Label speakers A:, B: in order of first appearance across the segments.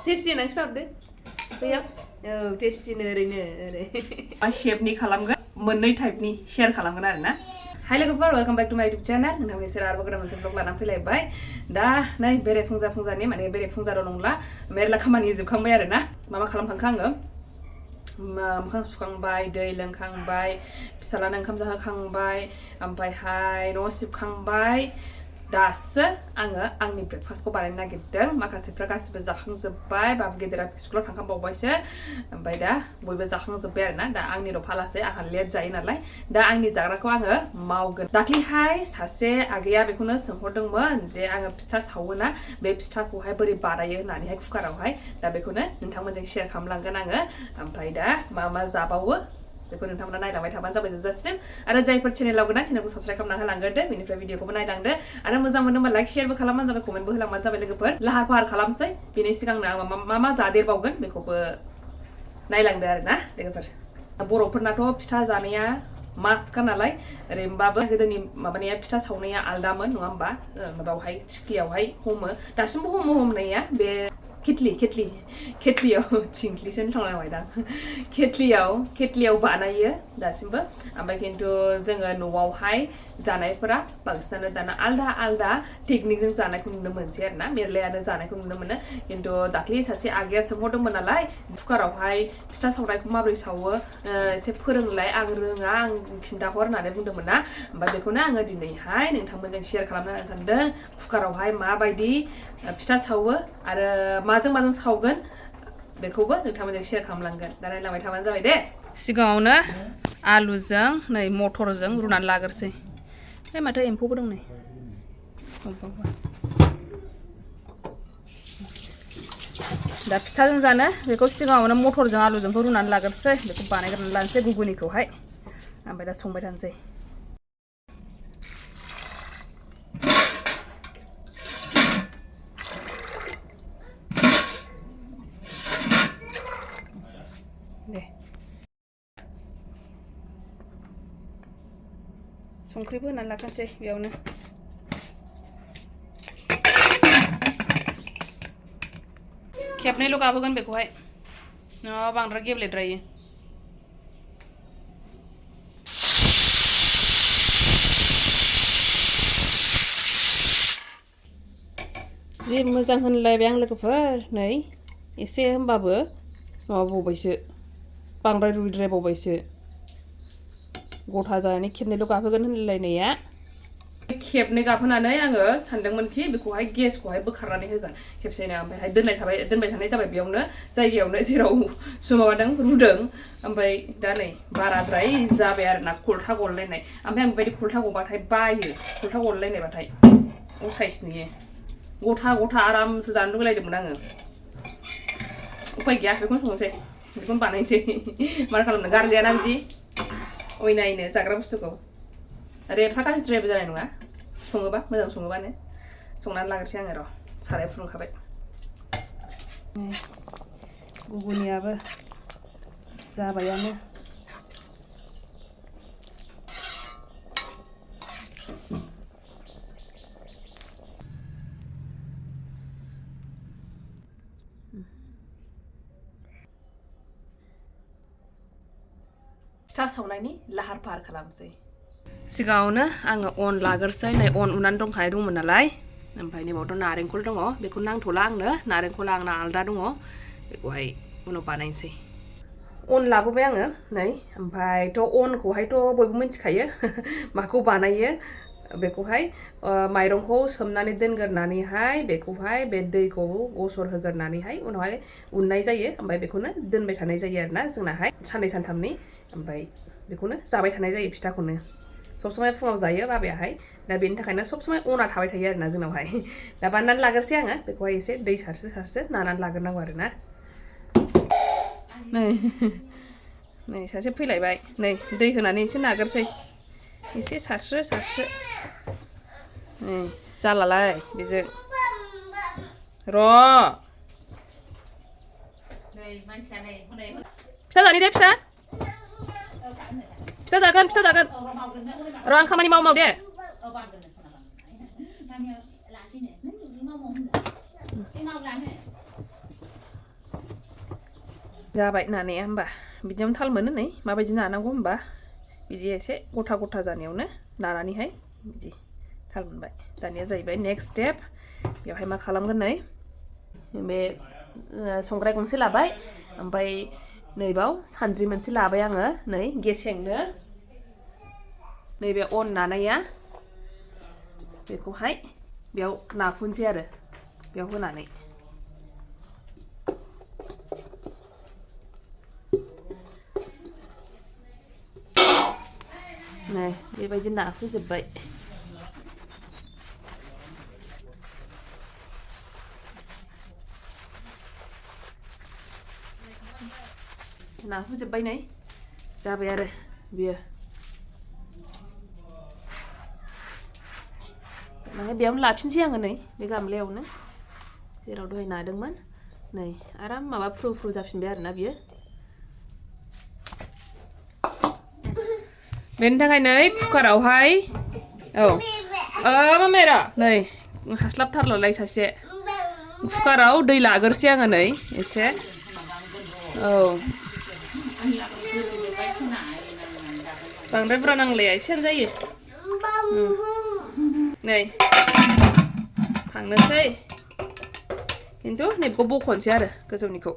A: टेस्टि नों खिथाहरदो बैया टेस्टिनो ओरैनो मा शेपनि खालामगोन मोननै टाइपनि शेयार खालामगोन आरो ना हाय लोगोफोर वेलकाम बैक टु माय इउटुब चेनेल नोंथांनि सेराव आरोबाव गोदान मोनसे ब्लग लानानै फैलायबाय दा नै बेरे फुंजानि माने बेरे फुंजाल' नंला मेरला खामानि जोबखांबाय आरो ना मा खालामखांखो आङो मोखां सुखांबाय दै लोंखांबाय फिसालानो ओंखाम जाहोखांबाय ओमफ्रायहाय न' सिबखांबाय दासो आङो आंनि ब्रेकफास्टखौ बानायनो नागिरदों माखासेफ्रा गासिबो जाखांजोब्बाय बाबु गेदेरा स्कुलाव थांखांबावबायसो ओमफ्राय दा बयबो जाखांजोब्बाय आरो ना दा आंनिल' फालासै आंहा लेट जायो नालाय दा आंनि जाग्राखौ आङो मावगोन दाख्लैहाय सासे आगैया बेखौनो सोंहरदोंमोन जे आङो फिथा सावोना बे फिथाखौहाय बोरै बानायो होननानैहाय कुकारावहाय दा बेखौनो नोंथांमोनजों शेयार खालामलांगोन आङो ओमफ्राय दा मा जाबावो बेखौ नोंथांमोना नायलांबाय थाबानो जाबाय जोबजासिम आरो जायफोर चेनेलाव गोदान चेनेलखौ साबस्क्राइब खालामना होलांग्रोदो बेनिफ्राय भिडिअखौबो नायलांदो आरो मोजां मोनोबा लाइक शेयारबो खालामबानो जाबाय कमेन्टबो होलांबानो जाबाय लोगोफोर लाहार फाहार खालामसै बेनि सिगांनो आं मा जादेरबावगोन बेखौबो नायलांदो आरो ना लोगोफोर बर'फोरनाथ' फिथा जानाया मास्टखा नालाय ओरैनोबाबो गोदोनि माबानाया फिथा सावनाया आलदामोन नङा होमबा माबायावहाय थिख्लियावहाय हमो दासिमबो हमनाया बे केटलियाव थिंख्लिसो थांलायबायदां केटलियाव बानायो दासिमबो ओमफ्राय खिन्थु जोङो न'आवहाय जानायफोरा बांसिनानो दाना आलदा टेकनिकजों जानायखौ नुनो मोनसै आरो ना मेरलायानो जानायखौ नुनो मोनो खिन्थु दाख्लि सासे आगैया सोंहरदोंमोन नालाय कुकारावहाय फिथा सावनायखौ माबोरै सावो एसे फोरोंलाय आं रोङा आं खिन्थाहर होननानै बुंदोंमोन ना ओमफ्राय बेखौनो आङो दिनैहाय नोंथांमोनजों शेयार खालामनो सानदों कुकारावहाय माबायदि फिथा सावो आरो माजों सावगोन बेखौबो नोंथांमोनजों शेयार खालामलांगोन दा नायलांबाय थाबानो जाबाय दे सिगाङावनो आलुजों नै मटरजों रुनानै लाग्रोसै माथो एम्फौबो दं नै दा फिथाजों जानो बेखौ सिगाङावनो मटरजों आलुजोंखौ रुनानै लाग्रोसै बेखौ बानायग्रोनानै लानोसै गुगुनिखौहाय ओमफ्राय दा संबाय थानोसै दे संख्रिबो होनानै लाखानोसै बेयावनो खेबनैल' गाबहोगोन बेखौहाय नङाबा बांद्राय गेब्लेद्रायो जि मोजां होनलायबाय आं लोगोफोर नै एसे होमबाबो माबाबावबायसो बांद्राय रुइद्रायबावबायसो गथा जानानै खेबनैल' गाबहोगोन होनलायनाया खेबनै गाबहोनानै आङो सानदोंमोनखि बेखौहाय गेसखौहाय बोखारनानै होगोन खेबसेनो ओमफ्रायहाय दोनबाय थानाय जाबाय बेयावनो जायगायावनो जेराव माबादों रुदों ओमफ्राय दा नै बाराद्राय जाबाय आरो ना खलथा गलायनाय ओमफ्राय आं बेबायदि खलथा गबाथाय बायो खलथा गलायनायबाथाय असाइस नुयो गथा आरामसो जानो लुगैलायदोंमोन आङो उफाय गैया बेखौनो संनोसै बेखौनो बानायनोसै मार खालामनो गारजायाना बिदि अयनायनो जाग्रा बुस्थुखौ आरो एफा गाज्रिद्रायबो जानाय नङा सङोबा मोजां सङोबानो संनानै लाग्रोसै आङो र' साराय फुदुंखाबाय गुगुनियाबो जाबायानो फिथा सावनायनि लाहार फाहार खालामसै सिगाङावनो आङो अन लाग्रोसै नै अन उननानै दंखानाय दंमोन नालाय ओमफ्राय नैबावथ' नारेंखल दङ बेखौ नांथ'ला आंनो नारेंखला आंना आलदा दङ बेखौहाय उनाव बानायनोसै अन लाबोबाय आङो नै ओमफ्रायथ' अनखौहायथ' बयबो मिथिखायो माखौ बानायो बेखौहाय माइरंखौ सोमनानै दोनग्रोनानैहाय बेखौहाय बे दैखौ गसर होग्रोनानैहाय उनावहाय उननाय जायो ओमफ्राय बेखौनो दोनबाय थानाय जायो आरोना जोंनाहाय साननै सानथामनि ओमफ्राय बेखौनो जाबाय थानाय जायो फिथाखौनो सब समाय फुङाव जायो बाबायाहाय दा बेनि थाखायनो सब समाय अना थाबाय थायो आरोना जोंनावहाय दा बानायनानै लाग्रोसै आङो बेखौहाय एसे दै सारसो नानानै लाग्रोनांगौ आरोना नै सासे फैलायबाय नै दै होनानै एसे नाग्रोसै एसे सारस्रो नै जालालाय बेजों र' फिथा जानि दे फिथा जागोन र' आं खामानि माव दे जाबाय नानाया होमबा बिदियावनो थाल मोनो नै माबायदि नानांगौ होमबा बिदि एसे गथा गथा जानायावनो नानानैहाय बिदि थाल मोनबाय दानिया जाहैबाय नेक्स्ट स्टेप बेवहाय मा खालामगोन नै बे संग्राय गंसे लाबाय ओमफ्राय नैबाव सान्द्रि मोनसे लाबाय आङो नै गेसेंनो नैबे अन नानाया बेखौहाय बेयाव नाफुनसै आरो बेयाव होनानै नै बेबायदि नाफुजोब्बाय नाफुजोब्बाय नै जाबाय आरो बियो माने बेयावनो लाफिनसै आङो नै बे गामलायावनो जेराव दहाय नादोंमोन नै आराम माबा फ्रु फ्रु जाफिनबाय आरोना बियो बेनि थाखाय नै कुकारावहाय औ मामेरा नै हास्लाबथारलालाय सासे कुकाराव दै लागोरसै आङो नै एसे औ बांद्राय बुरजा नांलाया एसेयानो जायो नै थांनोसै खिन्थु नैबेखौ बख'नोसै आरो गोजौनिखौ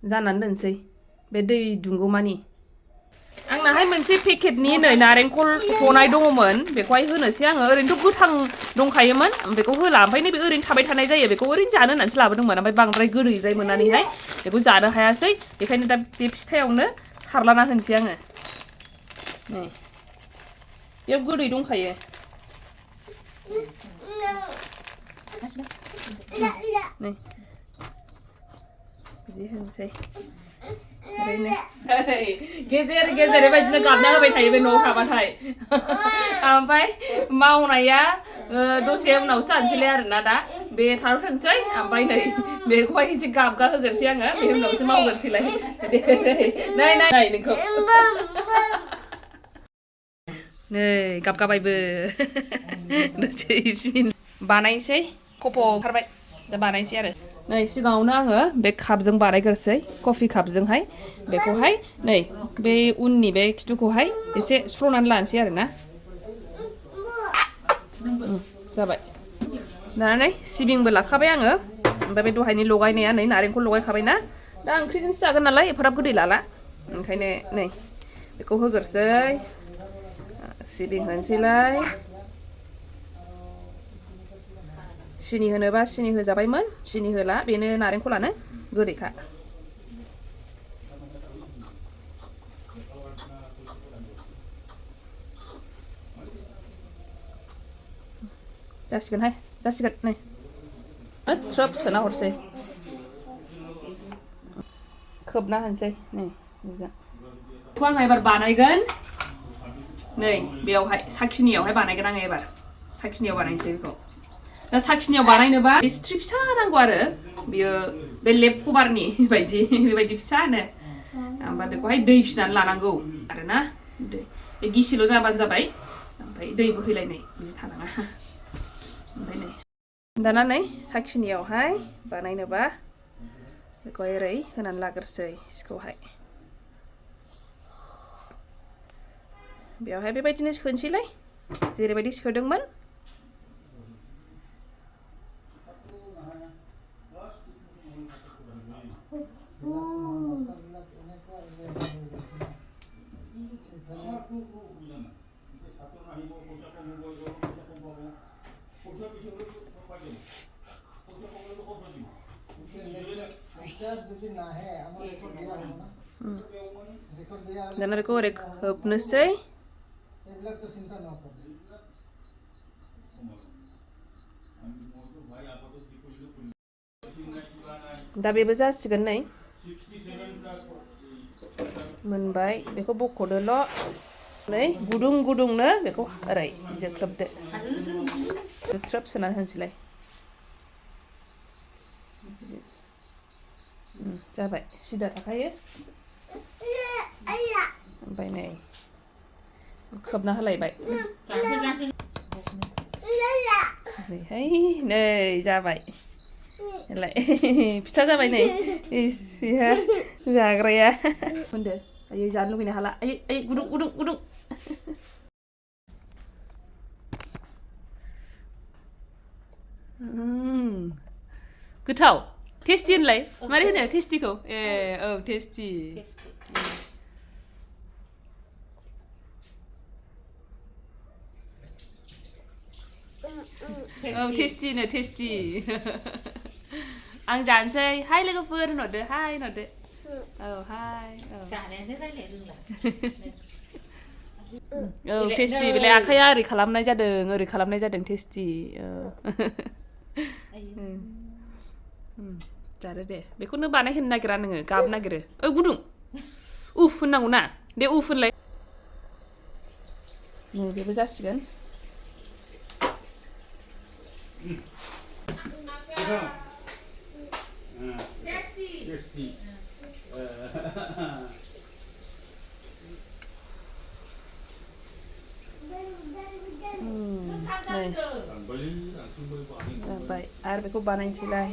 A: जानानै दोनसै बे दै दुंगौमानि आंनाहाय मोनसे पेकेटनि नै नारेंखल हनाय दङमोन बेखौहाय होनोसै आङो ओरैनोथ' गोथां दंखायोमोन बेखौ होला ओमफ्राय नैबे ओरैनो थाबाय थानाय जायो बेखौ ओरैनो जानो होननानैसो लाबोदोंमोन ओमफ्राय बांद्राय गोदैद्राय मोननानैहाय बेखौ जानो हायासै बेखायनो दा बे फिथायावनो सारलाना होनोसै आङो नै बेयाव गोदै दंखायो नै बिदि होनोसै ओरैनो गेजेर गेजेर बेबायदिनो गाबना होबाय थायो बे न'आव थाबाथाय ओमफ्राय मावनाया दसे उनावसो जानोसैलाय आरोना दा बे थाथोंसै ओमफ्राय नै बेखौहाय एसे गाबगा होगोरसै आङो बे उनावसो मावगोरसैलाय नै नै नै नोंखौ नै गाबगाबायबो दसे बानायनोसै खफ' ओंखारबाय दा बानायनोसै आरो नै सिगाङावनो आङो बे कापजों बानायग्रोसै कफि कापजोंहाय बेखौहाय नै बे उननि बे खिथुखौहाय एसे सुफ्र'नानै लानोसै आरोना जाबाय दाना नै सिबिंबो लाखाबाय आङो ओमफ्राय बे दहायनि लगायनाया नै नारेंखल लगायखाबायना दा ओंख्रिजोंसो जागोन नालाय एफाराब गोदै लाला ओंखायनो नै बेखौ होग्रोसै सिबिं होनोसैलाय सिनि होनोबा सिनि होजाबायमोन सिनि होला बेनो नारेंखलानो गोदैखा जासिगोनहाय जासिगोन नै थ्रोब सोना हरसै खोबना होनोसै नै मोजां बेखौ आं एबार बानायगोन नै बेयावहाय साखिनियावहाय बानायगोन आङो एबार साखिनियाव बानायनोसै बेखौ दा साखिनियाव बानायनोबा स्ट्रि फिसा नांगौ आरो बियो बे लेप कभारनि बायदि बेबायदि फिसानो ओमफ्राय बेखौहाय दै फिनानै लानांगौ आरोना दै बे गिसिल' जाबानो जाबाय ओमफ्राय दै बोहैलायनाय बिदि थानाङा ओमफ्राय नै दाना नै साखिनियावहाय बानायनोबा बेखौहाय ओरै होनानै लाग्रोसै सिखौहाय बेवहाय बेबायदिनो सोनोसैलाय जेरैबायदि सोदोंमोन दाना बेखौ ओरै खोबनोसै दा बेबो जासिगोन नै मोनबाय बेखौ बख'दोल' नै गुदुं गुदुंनो बेखौ ओरै जोख्लोबदो थ्रोब सोनानै होनोसैलाय जाबाय सिदा थाखायो ओमफ्राय नै खोबना होलायबाय ओरैहाय नै जाबाय लाय फिथा जाबाय नै इस इहा जाग्राया होनदो आयै जानो लुगैनो हाला आयै आयै गुदुं गुदुं गुदुं गोथाव टेस्टि होनलाय मारै होनो टेस्टिखौ ए औ टेस्टि औ टेस्टिनो टेस्टि आं जानोसै हाय लोगोफोर होनहरदो हाय होनहरदो औ हाय औ औ टेस्टि बेलाय आखाइया ओरै खालामनाय जादों टेस्टि जादो दे बेखौनो बानायहोनो नागिरा नोङो गाब नागिरो ओइ गुदुं उफ होननांगौ ना दे उफ होनलाय नै बेबो जासिगोन जाबाय आरो बेखौ बानायनोसैलाय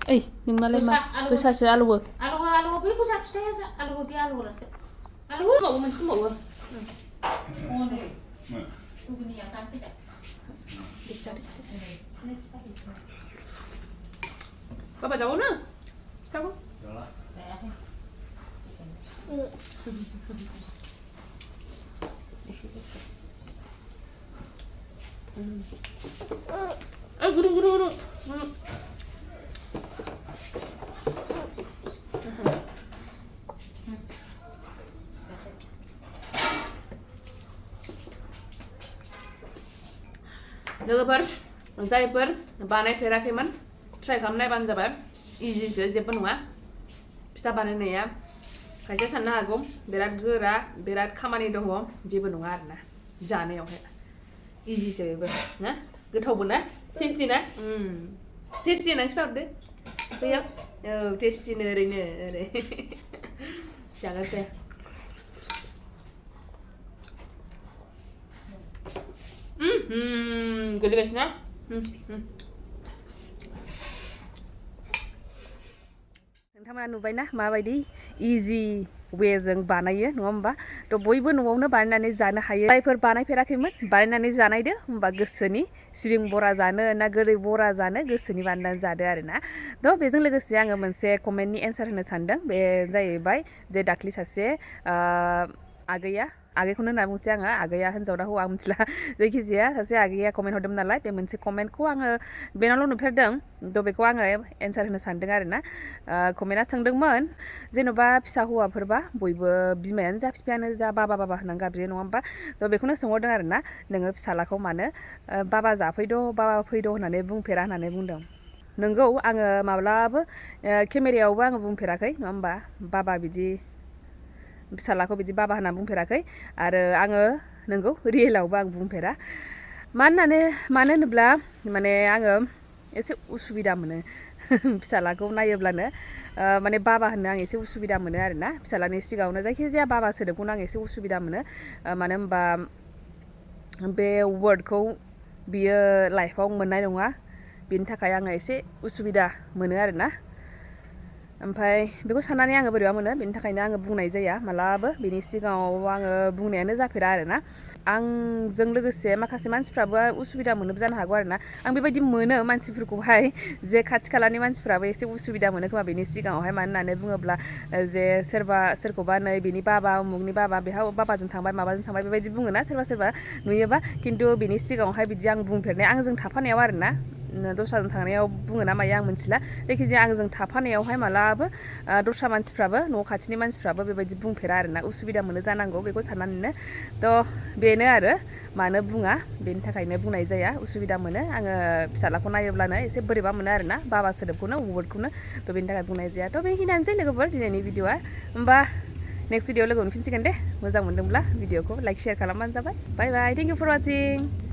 A: ओइ नोंनालाय मा गोसासो आलौवो आलौवो बै गोसा फिथाइया जा आलौवो बे आलौवोलासो आलौवो माबा मोनसे दंबावो बाबा जावो ना फिथाखौ गुदुं गुदुं गुदुं लोगोफोर जायफोर बानायफेराखैमोन ट्राइ खालामनायबानो जाबाय इजिसो जेबो नङा फिथा बानायनाया खायसे साननो हागौ बिराद गोरा बिराद खामानि दङ जेबो नङा आरोना जानायावहाय इजिसो बेबो ना गोथावबो ना टेस्टि ना टेस्टि होननानै खिथाहरदो बैयाव औ टेस्टिनो ओरैनो ओरै जागासै गोलैगासिनो ना नोंथांमोना नुबायना माबायदि इजि वेजों बानायो नङा होमबा थ' बयबो न'आवनो बानायनानै जानो हायो जायफोर बानायफेराखैमोन बानायनानै जानायदो होमबा गोसोनि सिबिं बरा जानो ना गोदै बरा जानो गोसोनि बानायनानै जादो आरोना थ' बेजों लोगोसे आङो मोनसे कमेन्टनि एन्सार होनो सानदों बे जाहैबाय जे दाख्लि सासे आगैखौनो होनना बुंसै आङो आगैया हिन्जाव ना हौवा आं मिथिला जायखिजाया सासे आगैया कमेन्ट हरदोंमोन नालाय बे मोनसे कमेन्टखौ आङो बेनावल' नुफेरदों थ' बेखौ आङो एन्सार होनो सानदों आरोना कमेन्टआ सोंदोंमोन जेन'बा फिसा हौवाफोरबा बयबो बिमायानो जा बिफायानो जा बाबा होननानै गाबज्रियो नङा होमबा थ' बेखौनो सोंहरदों आरोना नोङो फिसालाखौ मानो बाबा जाफैद' बाबा फैद' होननानै बुंफेरा होननानै बुंदों नोंगौ आङो माब्लाबो केमेरायावबो आङो बुंफेराखै नङा होमबा बाबा बिदि फिसालाखौ बिदि बाबा होनना बुंफेराखै आरो आङो नोंगौ रियेलावबो आं बुंफेरा मानो होनोब्ला माने आङो एसे उसुबिदा मोनो फिसालाखौ नायोब्लानो माने बाबा होननो आं एसे उसुबिदा मोनो आरोना फिसालानि सिगाङावनो जायखिजाया बाबा सोदोबखौनो आं एसे उसुबिदा मोनो मानो होनबा बे वार्डखौ बियो लाइफआव मोननाय नङा बेनि थाखाय आङो एसे उसुबिदा मोनो आरोना ओमफ्राय बेखौ साननानै आङो बोरैबा मोनो बेनि थाखायनो आङो बुंनाय जाया मालाबाबो बेनि सिगाङाव आङो बुंनायानो जाफेरा आरोना आंजों लोगोसे माखासे मानसिफ्राबो उसुबिदा मोनोबो जानो हागौ आरोना आं बेबायदि मोनो मानसिफोरखौहाय जे खाथि खालानि मानसिफ्राबो एसे उसुबिदा मोनो खोमा बेनि सिगाङावहाय मानो होननानै बुङोब्ला जे सोरखौबा नै बेनि बाबा उमुगनि बाबा बेहा बाबाजों थांबाय माबाजों थांबाय बेबायदि बुङोना सोरबा नुयोबा खिन्थु बेनि सिगाङावहाय बिदि आं बुंफेरनाय आंजों थाफानायाव आरोना दस्राजों थांनायाव बुङो ना मायो आं मिथिला जायखिजाया आंजों थाफानायावहाय मालाबो दस्रा मानसिफ्राबो न' खाथिनि मानसिफ्राबो बेबायदि बुंफेरा आरोना उसुबिदा मोनो जानांगौ बेखौ साननानैनो थ' बेनो आरो मानो बुङा बेनि थाखायनो बुंनाय जाया उसुबिदा मोनो आङो फिसालाखौ नायोब्लानो एसे बोरैबा मोनो आरोना बाबा सोदोबखौनो वर्डखौनो थ' बेनि थाखाय बुंनाय जाया थ' बेखिनियानोसै लोगोफोर दिनैनि भिडिअआ होमबा नेक्स्ट भिडिअ लोगो मोनफिनसिगोन दे मोजां मोनदोंब्ला भिडिअखौ लाइक शेयार खालामबानो जाबाय बाय बाय थेंक इउ फर वाचिं